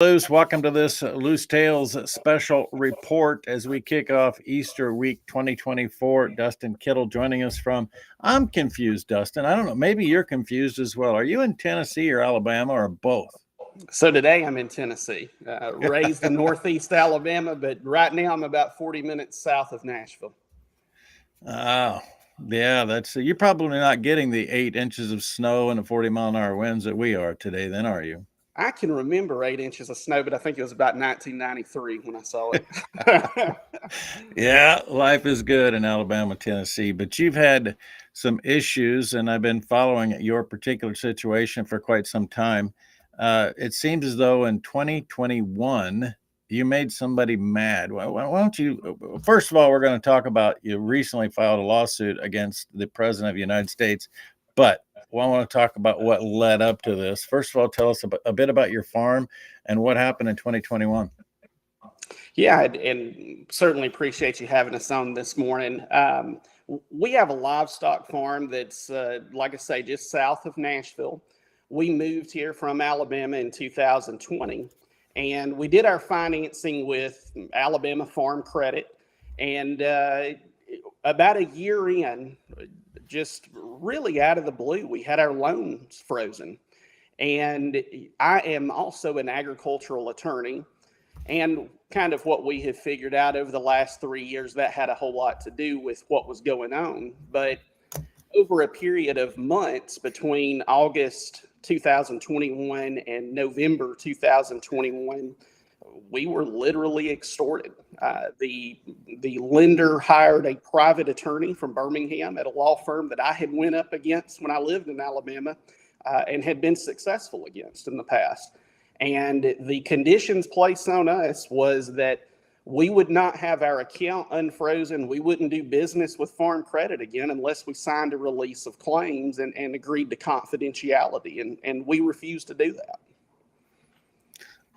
Loos, welcome to this Loose Tales special report as we kick off Easter week 2024. Dustin Kittle joining us from, I'm confused, Dustin. I don't know, maybe you're confused as well. Are you in Tennessee or Alabama or both? So today I'm in Tennessee, raised in Northeast Alabama, but right now I'm about 40 minutes south of Nashville. Oh, yeah, you're probably not getting the 8 inches of snow and the 40-mile-an-hour winds that we are today, then, are you? I can remember 8 inches of snow, but I think it was about 1993 when I saw it. Yeah, life is good in Alabama, Tennessee, but you've had some issues, and I've been following your particular situation for quite some time. It seems as though in 2021, you made somebody mad. Why don't you? First of all, we're going to talk about you recently filed a lawsuit against the President of the United States, but I want to talk about what led up to this. First of all, tell us a bit about your farm and what happened in 2021. Yeah, and certainly appreciate you having us on this morning. We have a livestock farm that's, like I say, just south of Nashville. We moved here from Alabama in 2020, and we did our financing with Alabama Farm Credit. And about a year in, just really out of the blue, we had our loans frozen. And I am also an agricultural attorney. And kind of what we have figured out over the last 3 years, that had a whole lot to do with what was going on. But over a period of months between August 2021 and November 2021, we were literally extorted. The lender hired a private attorney from Birmingham at a law firm that I had went up against when I lived in Alabama and had been successful against in the past. And the conditions placed on us was that we would not have our account unfrozen. We wouldn't do business with Farm Credit again unless we signed a release of claims and agreed to confidentiality. And we refused to do that.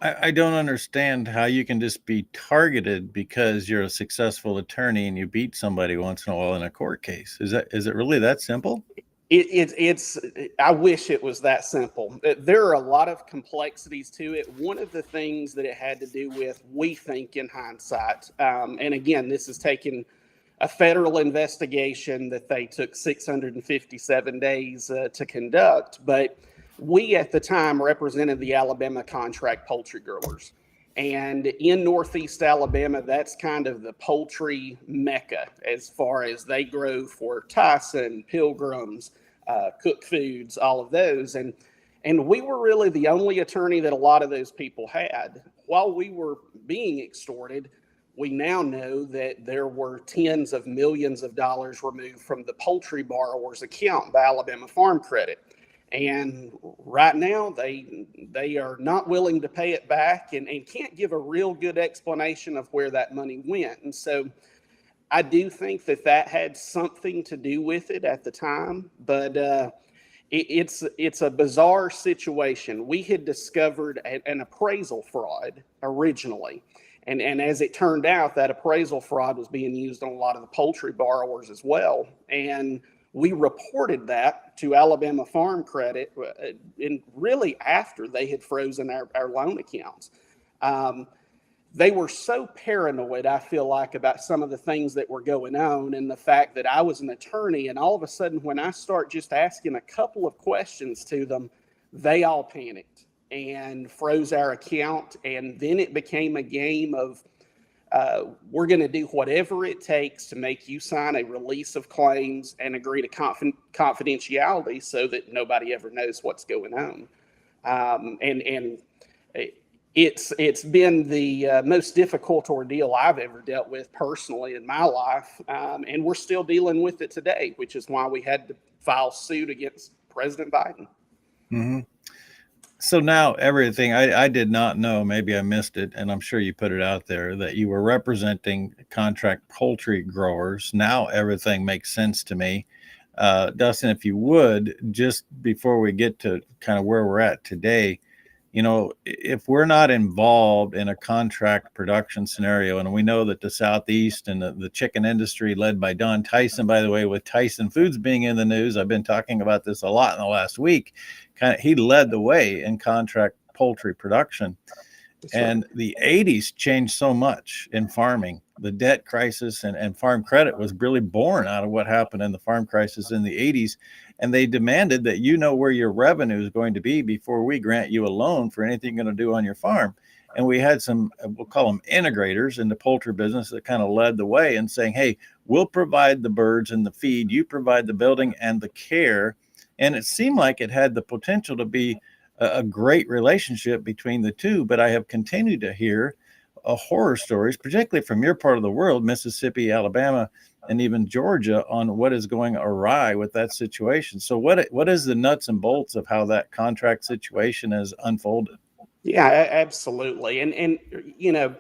I don't understand how you can just be targeted because you're a successful attorney and you beat somebody once in a while in a court case. Is it really that simple? It's I wish it was that simple. There are a lot of complexities to it. One of the things that it had to do with, we think in hindsight, and again, this is taking a federal investigation that they took 657 days to conduct, but we at the time represented the Alabama contract poultry growers. And in Northeast Alabama, that's kind of the poultry mecca as far as they grow for Tyson, Pilgrims, Cook Foods, all of those. And we were really the only attorney that a lot of those people had. While we were being extorted, we now know that there were tens of millions of dollars removed from the poultry borrower's account by Alabama Farm Credit. And right now, they are not willing to pay it back and can't give a real good explanation of where that money went. And so I do think that had something to do with it at the time, but it's a bizarre situation. We had discovered an appraisal fraud originally. And as it turned out, that appraisal fraud was being used on a lot of the poultry borrowers as well. And we reported that to Alabama Farm Credit and really after they had frozen our loan accounts. They were so paranoid, I feel like, about some of the things that were going on and the fact that I was an attorney. And all of a sudden, when I start just asking a couple of questions to them, they all panicked and froze our account. And then it became a game of, we're going to do whatever it takes to make you sign a release of claims and agree to confidentiality so that nobody ever knows what's going on. And it's been the most difficult ordeal I've ever dealt with personally in my life. And we're still dealing with it today, which is why we had to file suit against President Biden. Mm-hmm. So now everything, I did not know, maybe I missed it, and I'm sure you put it out there, that you were representing contract poultry growers. Now everything makes sense to me. Dustin, if you would, just before we get to kind of where we're at today, if we're not involved in a contract production scenario, and we know that the Southeast and the chicken industry led by Don Tyson, by the way, with Tyson Foods being in the news, I've been talking about this a lot in the last week, he led the way in contract poultry production. That's right. And the 80s changed so much in farming. The debt crisis and farm credit was really born out of what happened in the farm crisis in the 80s. And they demanded that you know where your revenue is going to be before we grant you a loan for anything you're going to do on your farm. And we had some, we'll call them integrators in the poultry business that kind of led the way in saying, hey, we'll provide the birds and the feed, you provide the building and the care. And it seemed like it had the potential to be a great relationship between the two. But I have continued to hear horror stories, particularly from your part of the world, Mississippi, Alabama, and even Georgia, on what is going awry with that situation. So what is the nuts and bolts of how that contract situation has unfolded? Yeah, absolutely. And you know,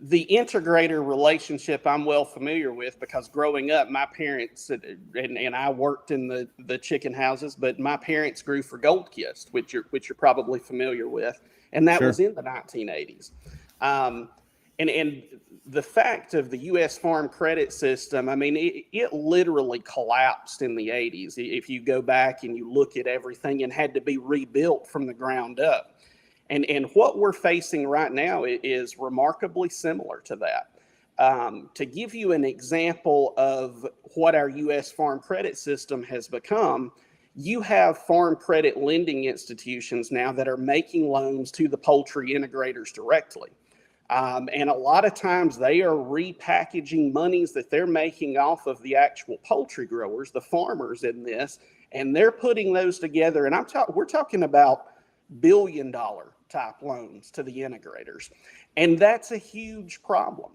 the integrator relationship I'm well familiar with, because growing up, my parents and I worked in the chicken houses, but my parents grew for Gold Kist, which you're probably familiar with, and that Sure. was in the 1980s. And the fact of the U.S. farm credit system, I mean, it literally collapsed in the 80s. If you go back and you look at everything, and had to be rebuilt from the ground up. And what we're facing right now is remarkably similar to that. To give you an example of what our U.S. farm credit system has become, you have farm credit lending institutions now that are making loans to the poultry integrators directly. And a lot of times they are repackaging monies that they're making off of the actual poultry growers, the farmers in this, and they're putting those together. And we're talking about billion-dollar type loans to the integrators. And that's a huge problem.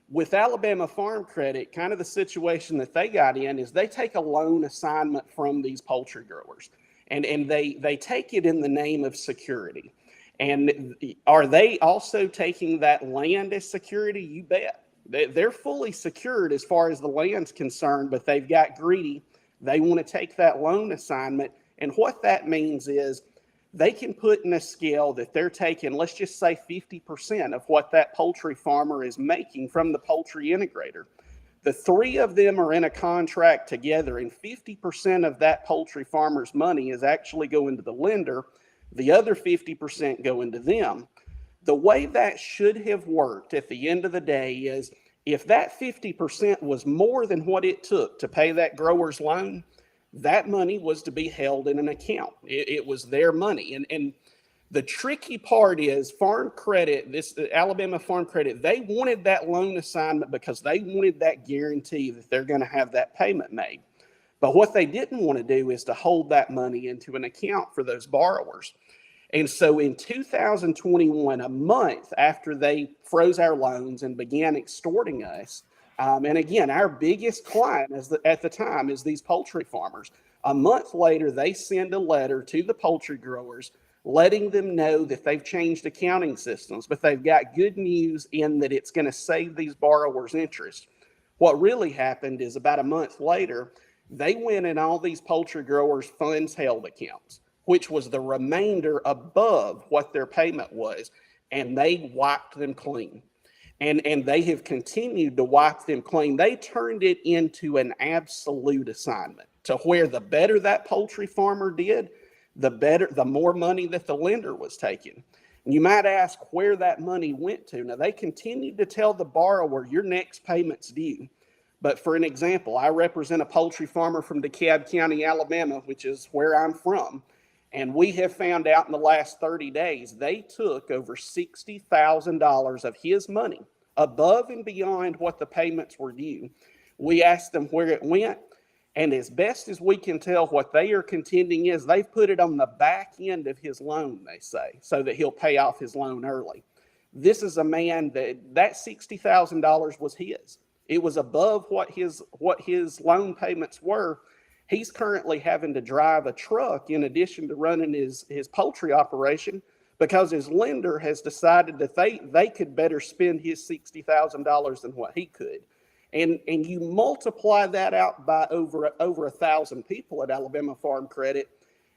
With Alabama Farm Credit, kind of the situation that they got in is they take a loan assignment from these poultry growers, and they take it in the name of security. And are they also taking that land as security? You bet. They're fully secured as far as the land's concerned, but they've got greedy. They want to take that loan assignment. And what that means is they can put in a scale that they're taking, let's just say 50% of what that poultry farmer is making from the poultry integrator. The three of them are in a contract together, and 50% of that poultry farmer's money is actually going to the lender. The other 50% going to them. The way that should have worked at the end of the day is, if that 50% was more than what it took to pay that grower's loan, that money was to be held in an account. It was their money. And the tricky part is farm credit, this Alabama Farm Credit, they wanted that loan assignment because they wanted that guarantee that they're going to have that payment made. But what they didn't want to do is to hold that money into an account for those borrowers. And so in 2021, a month after they froze our loans and began extorting us, and again, our biggest client at the time is these poultry farmers. A month later, they send a letter to the poultry growers letting them know that they've changed accounting systems, but they've got good news in that it's going to save these borrowers interest. What really happened is, about a month later, they went in all these poultry growers' funds held accounts, which was the remainder above what their payment was, and they wiped them clean. And they have continued to wipe them clean. They turned it into an absolute assignment, to where the better that poultry farmer did, the more money that the lender was taking. And you might ask where that money went to. Now, they continued to tell the borrower, your next payment's due. But for an example, I represent a poultry farmer from DeKalb County, Alabama, which is where I'm from. And we have found out in the last 30 days, they took over $60,000 of his money above and beyond what the payments were due. We asked them where it went. And as best as we can tell, what they are contending is they've put it on the back end of his loan, they say, so that he'll pay off his loan early. This is a man that $60,000 was his. It was above what his loan payments were. He's currently having to drive a truck in addition to running his poultry operation, because his lender has decided that they could better spend his $60,000 than what he could. And you multiply that out by over 1,000 people at Alabama Farm Credit,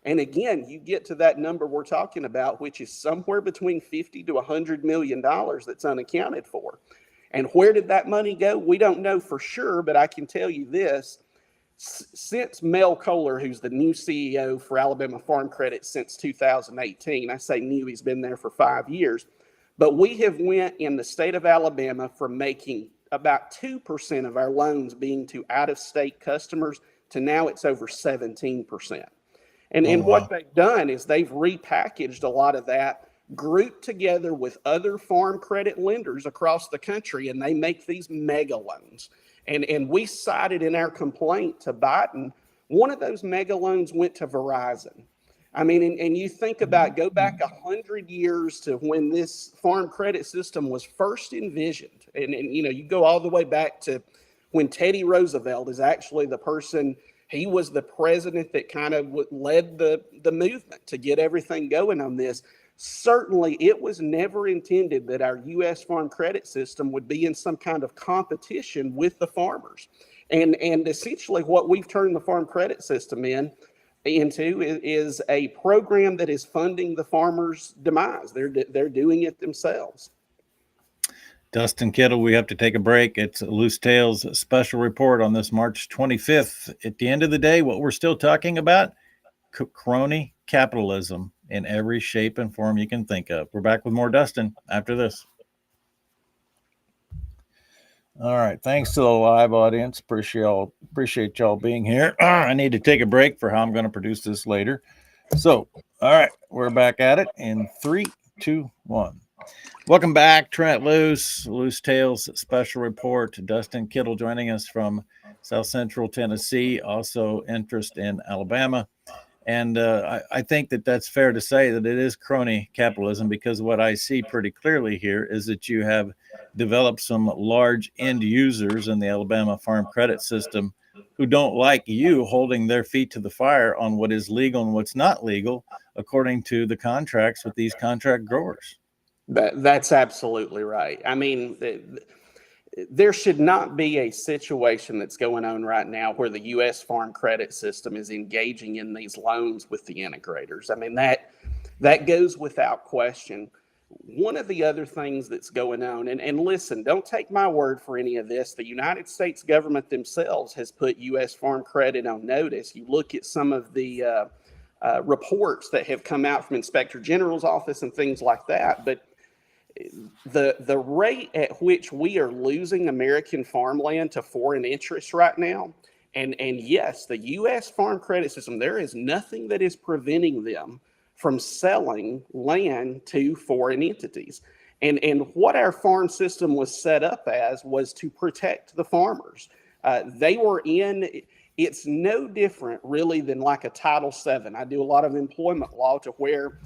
and again, you get to that number we're talking about, which is somewhere between $50 to $100 million that's unaccounted for. And where did that money go? We don't know for sure, but I can tell you this. Since Mel Kohler, who's the new CEO for Alabama Farm Credit since 2018, I say new, he's been there for 5 years. But we have went in the state of Alabama from making about 2% of our loans being to out-of-state customers to now it's over 17%. And what wow. they've done is they've repackaged a lot of that, grouped together with other farm credit lenders across the country, and they make these mega loans. And we cited in our complaint to Biden, one of those mega loans went to Verizon. I mean, and you think about, go back 100 years to when this farm credit system was first envisioned. And you go all the way back to when Teddy Roosevelt is actually the person, he was the president that kind of led the movement to get everything going on this. Certainly, it was never intended that our U.S. farm credit system would be in some kind of competition with the farmers. And essentially what we've turned the farm credit system into is a program that is funding the farmers' demise. They're doing it themselves. Dustin Kittle, we have to take a break. It's Loose Tales special report on this March 25th. At the end of the day, what we're still talking about, crony capitalism in every shape and form you can think of. We're back with more Dustin after this. All right. Thanks to the live audience. Appreciate y'all being here. I need to take a break for how I'm going to produce this later. So, all right, we're back at it in 3, 2, 1. Welcome back, Trent Loos Tales special report. Dustin Kittle joining us from South Central Tennessee, also interest in Alabama. And I think that that's fair to say that it is crony capitalism, because what I see pretty clearly here is that you have developed some large end users in the Alabama farm credit system who don't like you holding their feet to the fire on what is legal and what's not legal, according to the contracts with these contract growers. That's absolutely right. I mean, there should not be a situation that's going on right now where the U.S. farm credit system is engaging in these loans with the integrators. I mean, that goes without question. One of the other things that's going on, and listen, don't take my word for any of this. The United States government themselves has put U.S. farm credit on notice. You look at some of the reports that have come out from Inspector General's office and things like that, but the rate at which we are losing American farmland to foreign interests right now, and yes, the U.S. farm credit system, there is nothing that is preventing them from selling land to foreign entities. And what our farm system was set up as was to protect the farmers. They were it's no different really than like a Title VII. I do a lot of employment law to where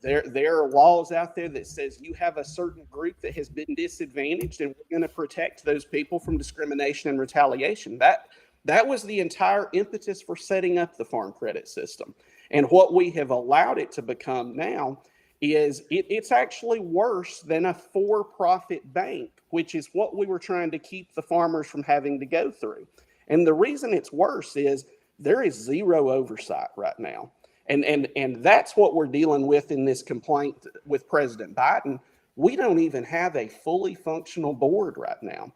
there are laws out there that says you have a certain group that has been disadvantaged, and we're going to protect those people from discrimination and retaliation. That was the entire impetus for setting up the farm credit system. And what we have allowed it to become now is it's actually worse than a for-profit bank, which is what we were trying to keep the farmers from having to go through. And the reason it's worse is there is zero oversight right now. And that's what we're dealing with in this complaint with President Biden. We don't even have a fully functional board right now.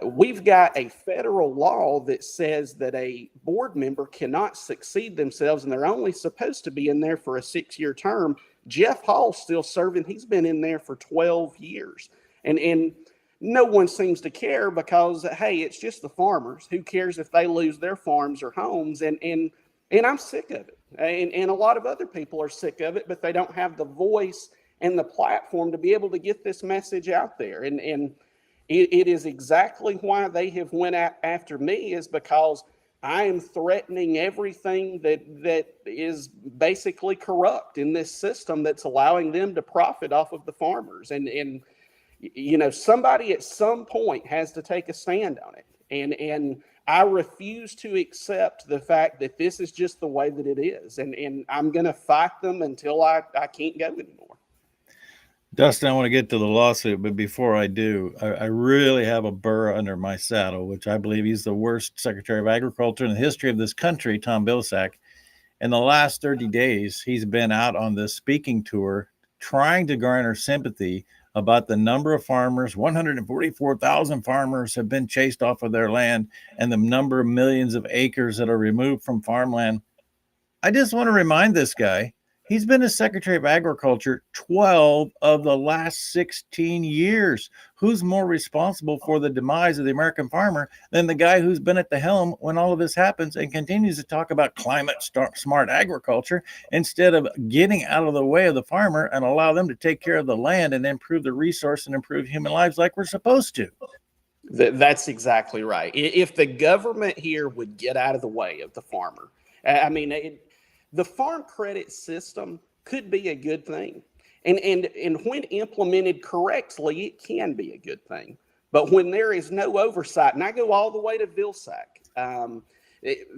We've got a federal law that says that a board member cannot succeed themselves, and they're only supposed to be in there for a 6-year term. Jeff Hall's still serving. He's been in there for 12 years. And no one seems to care because, hey, it's just the farmers. Who cares if they lose their farms or homes? And I'm sick of it. And a lot of other people are sick of it, but they don't have the voice and the platform to be able to get this message out there. And it is exactly why they have went after me, is because I am threatening everything that is basically corrupt in this system that's allowing them to profit off of the farmers. And somebody at some point has to take a stand on it. And I refuse to accept the fact that this is just the way that it is. And I'm going to fight them until I can't go anymore. Dustin, I want to get to the lawsuit, but before I do, I really have a burr under my saddle, which I believe he's the worst Secretary of Agriculture in the history of this country, Tom Vilsack. In the last 30 days, he's been out on this speaking tour trying to garner sympathy about the number of farmers. 144,000 farmers have been chased off of their land, and the number of millions of acres that are removed from farmland. I just want to remind this guy, He's been a Secretary of Agriculture 12 of the last 16 years. Who's more responsible for the demise of the American farmer than the guy who's been at the helm when all of this happens and continues to talk about climate smart agriculture instead of getting out of the way of the farmer and allow them to take care of the land and improve the resource and improve human lives like we're supposed to? That's exactly right. If the government here would get out of the way of the farmer, I mean, the farm credit system could be a good thing. And when implemented correctly, it can be a good thing. But when there is no oversight, and I go all the way to Vilsack,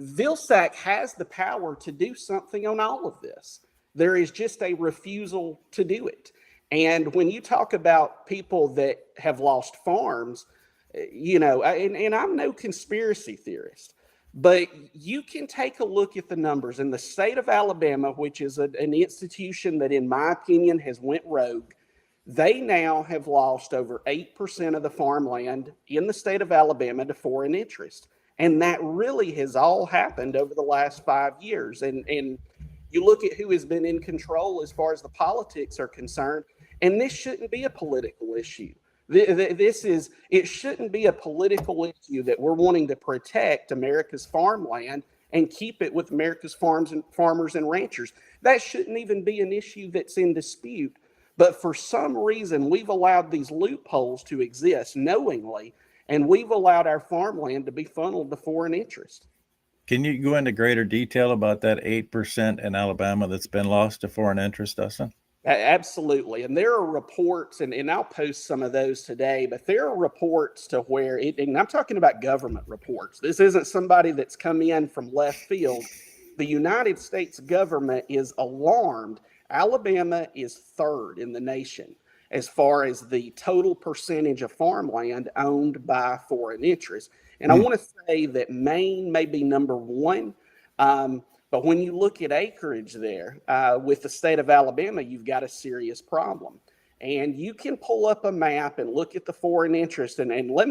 Vilsack has the power to do something on all of this. There is just a refusal to do it. And when you talk about people that have lost farms, and I'm no conspiracy theorist, but you can take a look at the numbers in the state of Alabama, which is an institution that, in my opinion, has went rogue. They now have lost over 8% of the farmland in the state of Alabama to foreign interest. And that really has all happened over the last 5 years. And you look at who has been in control as far as the politics are concerned, and this shouldn't be a political issue. It shouldn't be a political issue that we're wanting to protect America's farmland and keep it with America's farmers and ranchers. That shouldn't even be an issue that's in dispute. But for some reason, we've allowed these loopholes to exist knowingly, and we've allowed our farmland to be funneled to foreign interest. Can you go into greater detail about that 8% in Alabama that's been lost to foreign interest, Dustin? Absolutely. And there are reports, and I'll post some of those today, but there are reports to where and I'm talking about government reports. This isn't somebody that's come in from left field. The United States government is alarmed. Alabama is third in the nation as far as the total percentage of farmland owned by foreign interests. And I want to say that Maine may be number one. But when you look at acreage there with the state of Alabama, you've got a serious problem. And you can pull up a map and look at the foreign interest. And let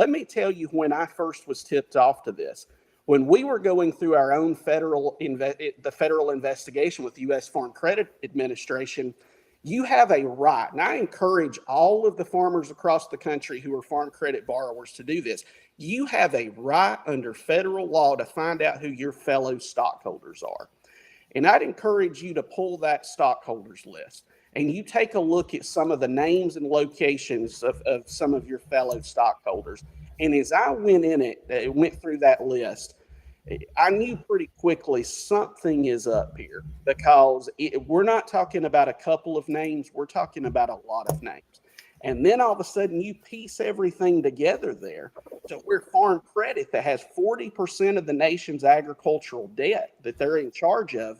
me tell you when I first was tipped off to this. When we were going through our own federal investigation with the U.S. Farm Credit Administration, you have a right, and I encourage all of the farmers across the country who are farm credit borrowers to do this. You have a right under federal law to find out who your fellow stockholders are. And I'd encourage you to pull that stockholders list and you take a look at some of the names and locations of some of your fellow stockholders. And as I went through that list, I knew pretty quickly something is up here because we're not talking about a couple of names. We're talking about a lot of names. And then all of a sudden you piece everything together there to where Farm Credit, that has 40% of the nation's agricultural debt that they're in charge of,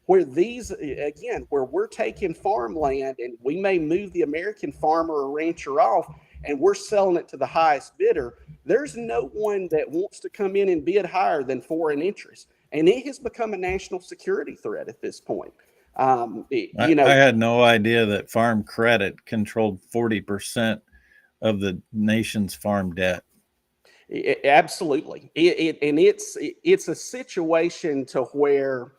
where where we're taking farmland and we may move the American farmer or rancher off and we're selling it to the highest bidder. There's no one that wants to come in and bid higher than foreign interest. And it has become a national security threat at this point. I had no idea that Farm Credit controlled 40% of the nation's farm debt. Absolutely. It's a situation to where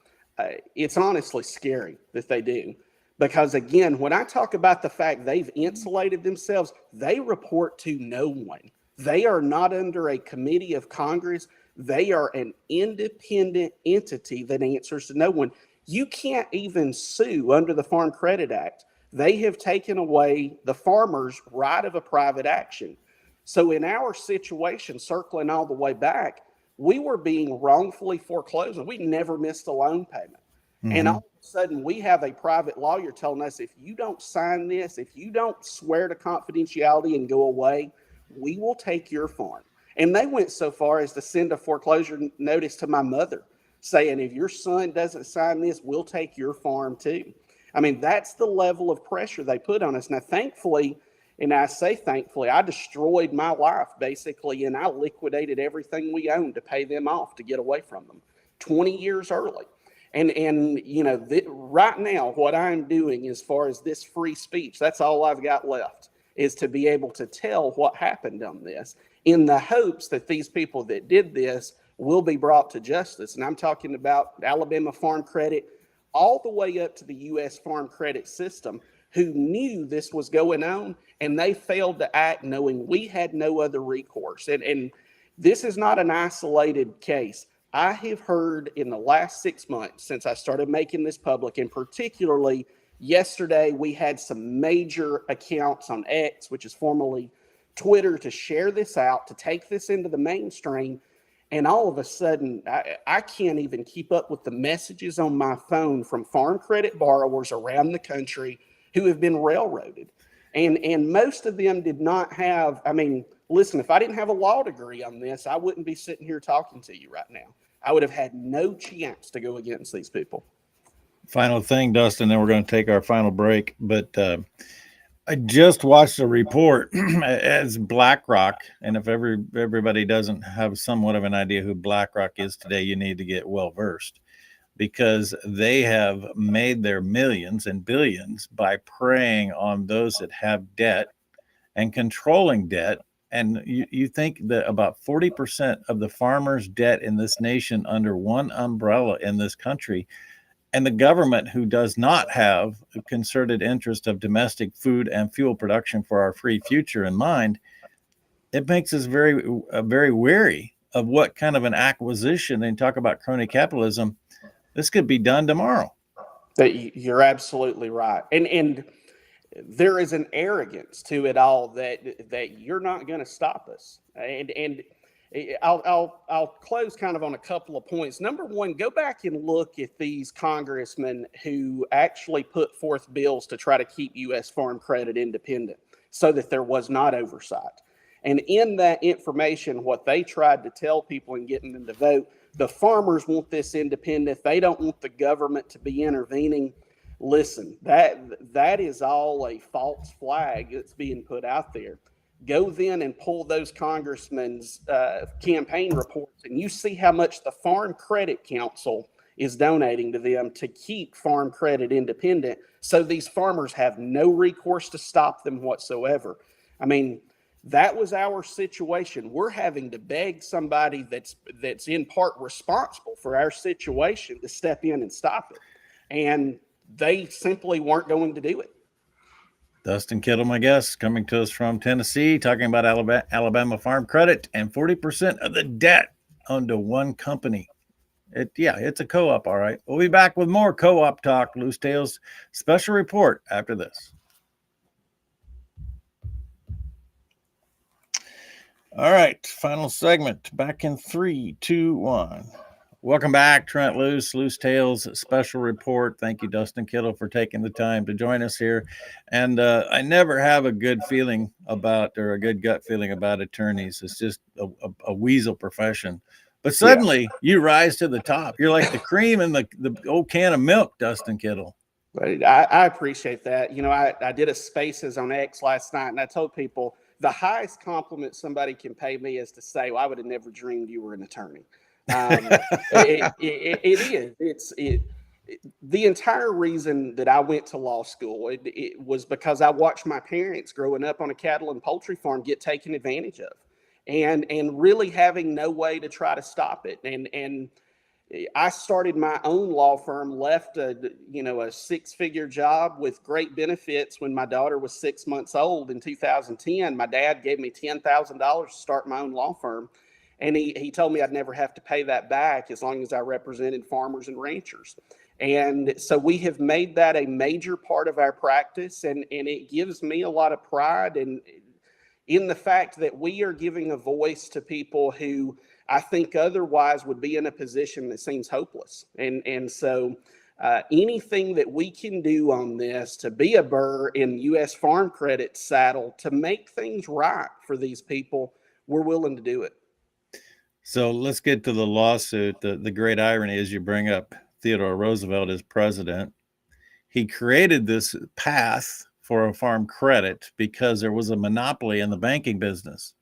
it's honestly scary that they do. Because again, when I talk about the fact they've insulated themselves, they report to no one. They are not under a committee of Congress. They are an independent entity that answers to no one. You can't even sue under the Farm Credit Act. They have taken away the farmer's right of a private action. So in our situation, circling all the way back, we were being wrongfully foreclosed. We never missed a loan payment. Mm-hmm. And all of a sudden, we have a private lawyer telling us, if you don't sign this, if you don't swear to confidentiality and go away, we will take your farm. And they went so far as to send a foreclosure notice to my mother saying, if your son doesn't sign this, we'll take your farm too. I mean, that's the level of pressure they put on us. Now, thankfully, and I say thankfully, I destroyed my life basically, and I liquidated everything we owned to pay them off to get away from them 20 years early. And right now, what I'm doing as far as this free speech, that's all I've got left, is to be able to tell what happened on this in the hopes that these people that did this will be brought to justice. And I'm talking about Alabama Farm Credit, all the way up to the U.S. Farm Credit System, who knew this was going on, and they failed to act knowing we had no other recourse. And this is not an isolated case. I have heard in the last 6 months since I started making this public, and particularly yesterday, we had some major accounts on X, which is formerly Twitter, to share this out, to take this into the mainstream. And all of a sudden, I can't even keep up with the messages on my phone from farm credit borrowers around the country who have been railroaded. And most of them did not have, I mean, listen, if I didn't have a law degree on this, I wouldn't be sitting here talking to you right now. I would have had no chance to go against these people. Final thing, Dustin, then we're going to take our final break. But I just watched a report as BlackRock, and if everybody doesn't have somewhat of an idea who BlackRock is today, you need to get well versed, because they have made their millions and billions by preying on those that have debt and controlling debt. And you think that about 40% of the farmers' debt in this nation under one umbrella in this country, and the government, who does not have a concerted interest of domestic food and fuel production for our free future in mind, it makes us very wary of what kind of an acquisition, and talk about crony capitalism, this could be done tomorrow. You're absolutely right. And there is an arrogance to it all that you're not going to stop us. And I'll close kind of on a couple of points. Number one, go back and look at these congressmen who actually put forth bills to try to keep U.S. farm credit independent so that there was not oversight. And in that information, what they tried to tell people and getting them to vote, the farmers want this independent. They don't want the government to be intervening. Listen, that is all a false flag that's being put out there. Go then and pull those congressmen's campaign reports, and you see how much the Farm Credit Council is donating to them to keep farm credit independent, so these farmers have no recourse to stop them whatsoever. I mean, that was our situation. We're having to beg somebody that's in part responsible for our situation to step in and stop it. And they simply weren't going to do it. Dustin Kittle, my guest, coming to us from Tennessee, talking about Alabama farm credit and 40% of the debt under one company. It's a co-op, all right. We'll be back with more co-op talk, Loose Tales special report after this. All right, final segment. Back in 3, 2, 1. Welcome back, Trent Loos Tales special report. Thank you, Dustin Kittle, for taking the time to join us here. And I never have a good feeling about, or a good gut feeling about, attorneys. It's just a weasel profession. But suddenly you rise to the top. You're like the cream in the old can of milk, Dustin Kittle. I appreciate that. You know, I did a Spaces on X last night, and I told people the highest compliment somebody can pay me is to say, well, I would have never dreamed you were an attorney. It is. The entire reason that I went to law school, it was because I watched my parents growing up on a cattle and poultry farm get taken advantage of, and really having no way to try to stop it. And I started my own law firm, left a 6-figure job with great benefits when my daughter was 6 months old in 2010. My dad gave me $10,000 to start my own law firm. And he told me I'd never have to pay that back as long as I represented farmers and ranchers. And so we have made that a major part of our practice. And it gives me a lot of pride in the fact that we are giving a voice to people who I think otherwise would be in a position that seems hopeless. And so anything that we can do on this to be a burr in U.S. farm credit saddle to make things right for these people, we're willing to do it. So let's get to the lawsuit. The great irony is you bring up Theodore Roosevelt as president. He created this path for a farm credit because there was a monopoly in the banking business.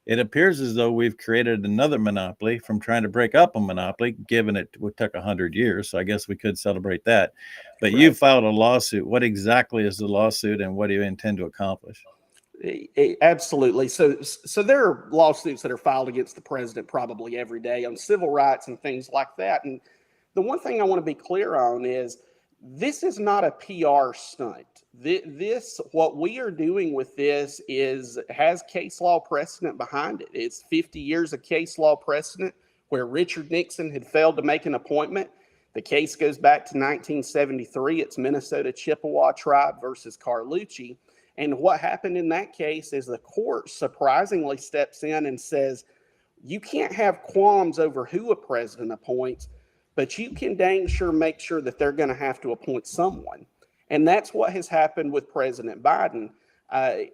It appears as though we've created another monopoly from trying to break up a monopoly, given it took 100 years. So I guess we could celebrate that. But right. You filed a lawsuit. What exactly is the lawsuit, and what do you intend to accomplish? Absolutely. So there are lawsuits that are filed against the president probably every day on civil rights and things like that. And the one thing I want to be clear on is This is not a PR stunt. This, what we are doing with this has case law precedent behind it. It's 50 years of case law precedent where Richard Nixon had failed to make an appointment. The case goes back to 1973. It's Minnesota Chippewa tribe versus Carlucci. And what happened in that case is the court surprisingly steps in and says, you can't have qualms over who a president appoints, but you can dang sure make sure that they're going to have to appoint someone. And that's what has happened with President Biden.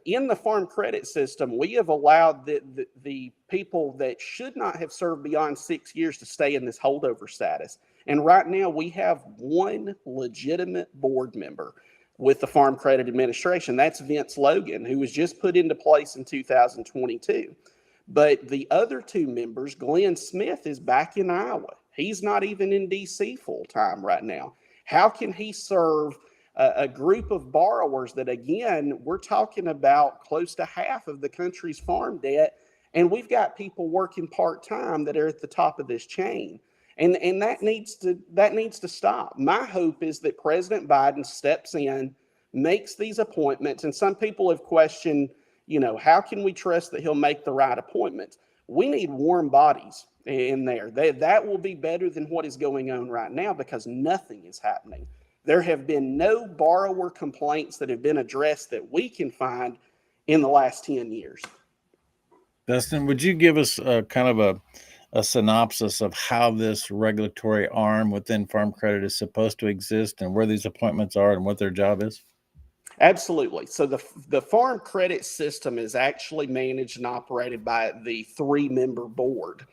In the farm credit system, we have allowed the people that should not have served beyond 6 years to stay in this holdover status. And right now we have one legitimate board member with the Farm Credit Administration. That's Vince Logan, who was just put into place in 2022. But the other two members, Glenn Smith, is back in Iowa. He's not even in D.C. full time right now. How can he serve a group of borrowers that, again, we're talking about close to half of the country's farm debt, and we've got people working part-time that are at the top of this chain. And that needs to stop. My hope is that President Biden steps in, makes these appointments, and some people have questioned, how can we trust that he'll make the right appointments? We need warm bodies in there. That will be better than what is going on right now because nothing is happening. There have been no borrower complaints that have been addressed that we can find in the last 10 years. Dustin, would you give us kind of a synopsis of how this regulatory arm within Farm Credit is supposed to exist and where these appointments are and what their job is? Absolutely. So the Farm Credit System is actually managed and operated by the 3-member board.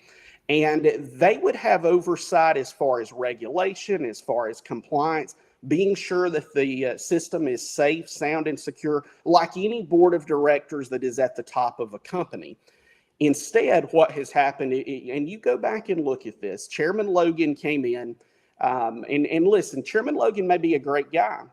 And they would have oversight as far as regulation, as far as compliance, being sure that the system is safe, sound, and secure, like any board of directors that is at the top of a company. Instead, what has happened, and you go back and look at this, Chairman Logan came in, and listen, Chairman Logan may be a great guy,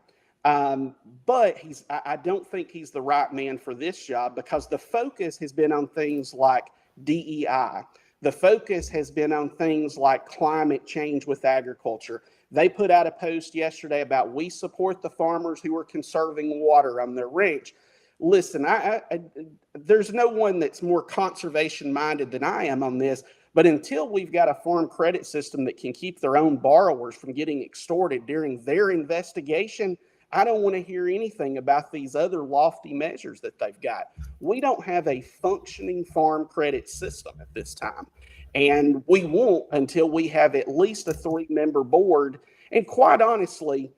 but I don't think he's the right man for this job because the focus has been on things like DEI. The focus has been on things like climate change with agriculture. They put out a post yesterday about we support the farmers who are conserving water on their ranch. Listen, there's no one that's more conservation minded than I am on this, but until we've got a farm credit system that can keep their own borrowers from getting extorted during their investigation, I don't want to hear anything about these other lofty measures that they've got. We don't have a functioning farm credit system at this time. And we won't until we have at least a 3-member board. And quite honestly,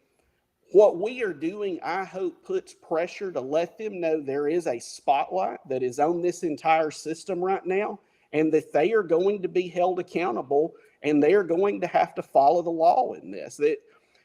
what we are doing, I hope, puts pressure to let them know there is a spotlight that is on this entire system right now and that they are going to be held accountable and they are going to have to follow the law in this. That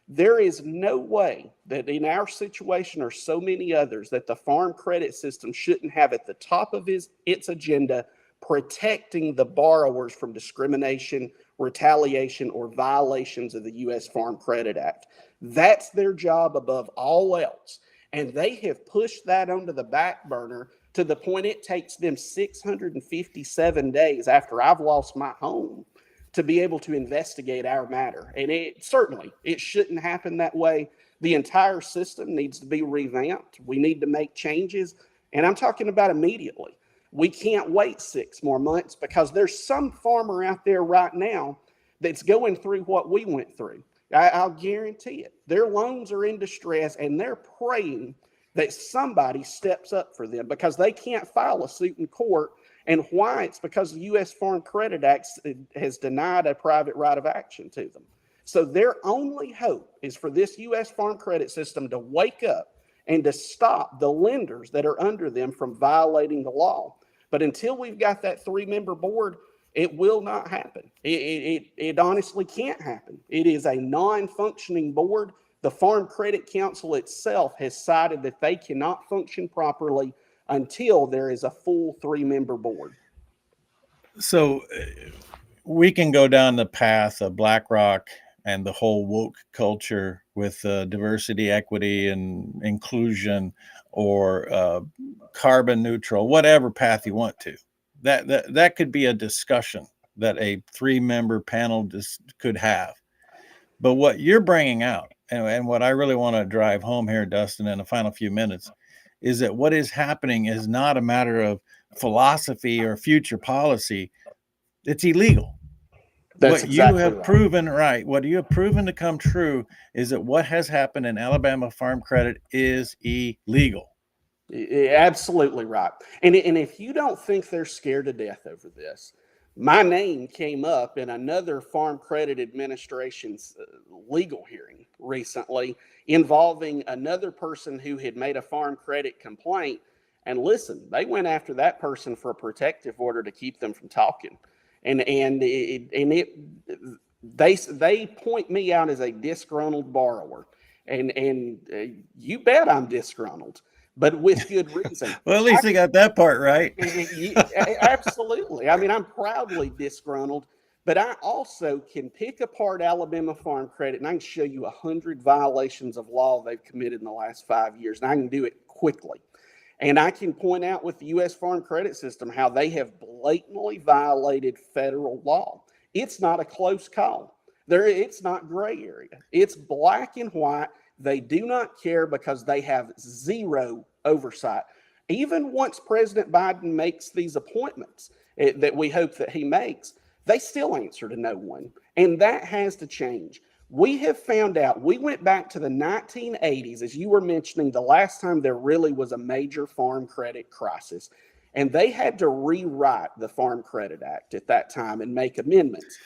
there is no way that in our situation or so many others that the farm credit system shouldn't have at the top of its agenda protecting the borrowers from discrimination, retaliation, or violations of the U.S. Farm Credit Act. That's their job above all else. And they have pushed that onto the back burner to the point it takes them 657 days after I've lost my home to be able to investigate our matter. And it shouldn't happen that way. The entire system needs to be revamped. We need to make changes. And I'm talking about immediately. We can't wait 6 more months because there's some farmer out there right now that's going through what we went through. I'll guarantee it. Their loans are in distress and they're praying that somebody steps up for them because they can't file a suit in court. And why? It's because the U.S. Farm Credit Act has denied a private right of action to them. So their only hope is for this U.S. Farm Credit System to wake up and to stop the lenders that are under them from violating the law. But until we've got that 3-member board, it will not happen. It honestly can't happen. It is a non-functioning board. The Farm Credit Council itself has cited that they cannot function properly until there is a full 3-member board. So we can go down the path of BlackRock and the whole woke culture with diversity, equity, and inclusion, or carbon neutral, whatever path you want to. That could be a discussion that a 3-member panel could have. But what you're bringing out and what I really want to drive home here, Dustin, in the final few minutes, is that what is happening is not a matter of philosophy or future policy. It's illegal. That's What you exactly have right. proven, right, what you have proven to come true is that what has happened in Alabama Farm Credit is illegal. Absolutely right. And if you don't think they're scared to death over this, my name came up in another Farm Credit Administration's legal hearing recently involving another person who had made a farm credit complaint. And listen, they went after that person for a protective order to keep them from talking. And they point me out as a disgruntled borrower, and you bet I'm disgruntled, but with good reason. Well, at least they got that part right. Absolutely. I mean, I'm proudly disgruntled, but I also can pick apart Alabama Farm Credit and I can show you 100 violations of law they've committed in the last 5 years, and I can do it quickly. And I can point out with the U.S. Farm Credit System how they have blatantly violated federal law. It's not a close call. It's not gray area. It's black and white. They do not care because they have zero oversight. Even once President Biden makes these appointments that we hope that he makes, they still answer to no one. And that has to change. We have found out, we went back to the 1980s, as you were mentioning, the last time there really was a major farm credit crisis. And they had to rewrite the Farm Credit Act at that time and make amendments.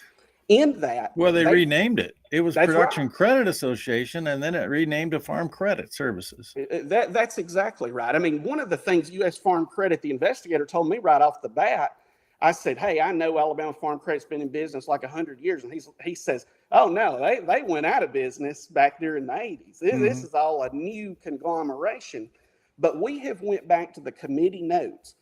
In that, Well, they renamed it. It was Production right. Credit Association, and then it renamed to Farm Credit Services. That's exactly right. I mean, one of the things U.S. Farm Credit, the investigator, told me right off the bat, I said, hey, I know Alabama Farm Credit's been in business like 100 years. And he says, oh, no, they went out of business back during the 80s. This is all a new conglomeration. But we have went back to the committee notes,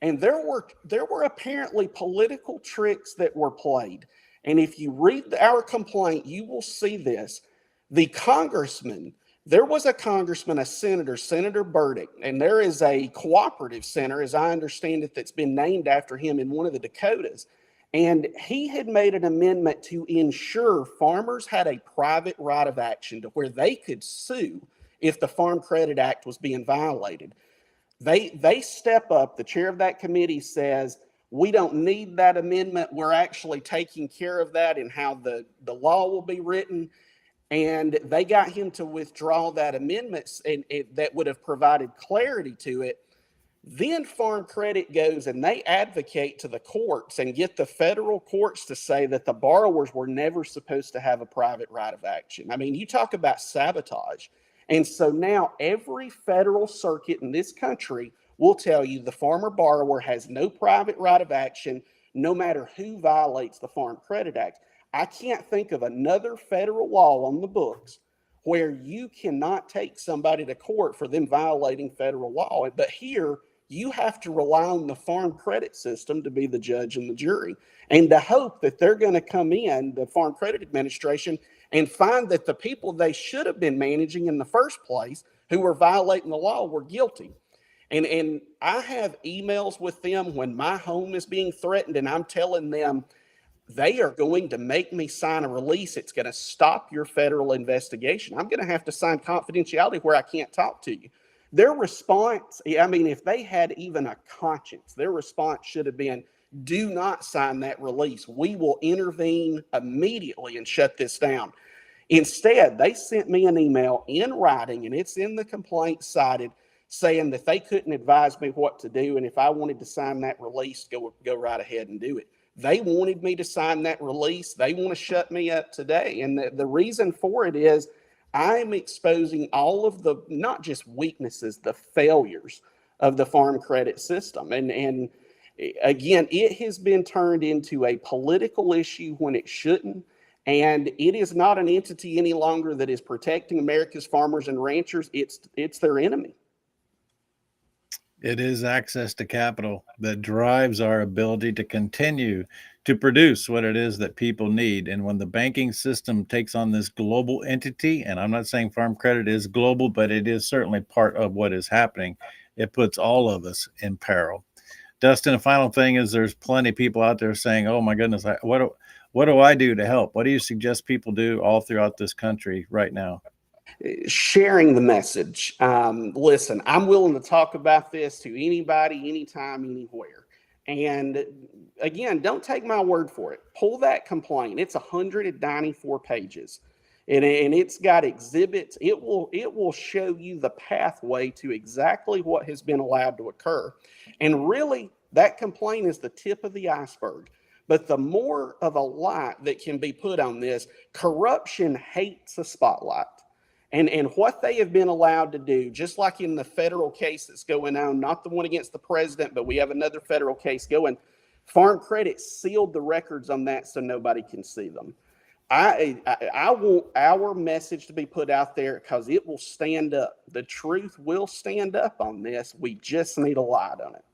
and there were apparently political tricks that were played. And if you read our complaint, you will see this. The congressman, there was a congressman, a senator, Senator Burdick, and there is a cooperative center, as I understand it, that's been named after him in one of the Dakotas. And he had made an amendment to ensure farmers had a private right of action to where they could sue if the Farm Credit Act was being violated. They step up. The chair of that committee says, we don't need that amendment. We're actually taking care of that in how the law will be written. And they got him to withdraw that amendment, and that would have provided clarity to it. Then Farm Credit goes and they advocate to the courts and get the federal courts to say that the borrowers were never supposed to have a private right of action. I mean, you talk about sabotage. And so now every federal circuit in this country will tell you the farmer borrower has no private right of action, no matter who violates the Farm Credit Act. I can't think of another federal law on the books where you cannot take somebody to court for them violating federal law. But here, you have to rely on the Farm Credit System to be the judge and the jury, and to hope that they're going to come in, the Farm Credit Administration, and find that the people they should have been managing in the first place who were violating the law were guilty. And I have emails with them when my home is being threatened, and I'm telling them they are going to make me sign a release. It's going to stop your federal investigation. I'm going to have to sign confidentiality where I can't talk to you. Their response, I mean, if they had even a conscience, their response should have been, do not sign that release. We will intervene immediately and shut this down. Instead, they sent me an email in writing, and it's in the complaint cited, saying that they couldn't advise me what to do, and if I wanted to sign that release, go right ahead and do it. They wanted me to sign that release. They want to shut me up today. And the reason for it is I'm exposing all of the, not just weaknesses, the failures of the Farm Credit System. And again, it has been turned into a political issue when it shouldn't. And it is not an entity any longer that is protecting America's farmers and ranchers. It's their enemy. It is access to capital that drives our ability to continue to produce what it is that people need. And when the banking system takes on this global entity, and I'm not saying farm credit is global, but it is certainly part of what is happening, it puts all of us in peril. Dustin, a final thing is there's plenty of people out there saying, oh my goodness, what What do I do to help? What do you suggest people do all throughout this country right now? Sharing the message. Listen, I'm willing to talk about this to anybody, anytime, anywhere. And again, don't take my word for it. Pull that complaint. It's 194 pages. And it's got exhibits. It will show you the pathway to exactly what has been allowed to occur. And really, that complaint is the tip of the iceberg. But the more of a light that can be put on this, corruption hates a spotlight. And what they have been allowed to do, just like in the federal case that's going on, not the one against the president, but we have another federal case going. Farm Credit sealed the records on that so nobody can see them. I want our message to be put out there because it will stand up. The truth will stand up on this. We just need a light on it.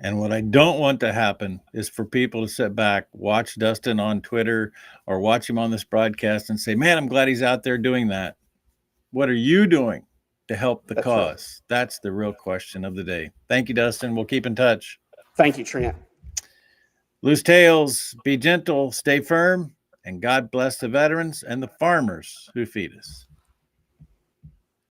And what I don't want to happen is for people to sit back, watch Dustin on Twitter or watch him on this broadcast and say, man, I'm glad he's out there doing that. What are you doing to help the cause? Right. That's the real question of the day. Thank you, Dustin. We'll keep in touch. Thank you, Trent. Loose tails, be gentle, stay firm, and God bless the veterans and the farmers who feed us.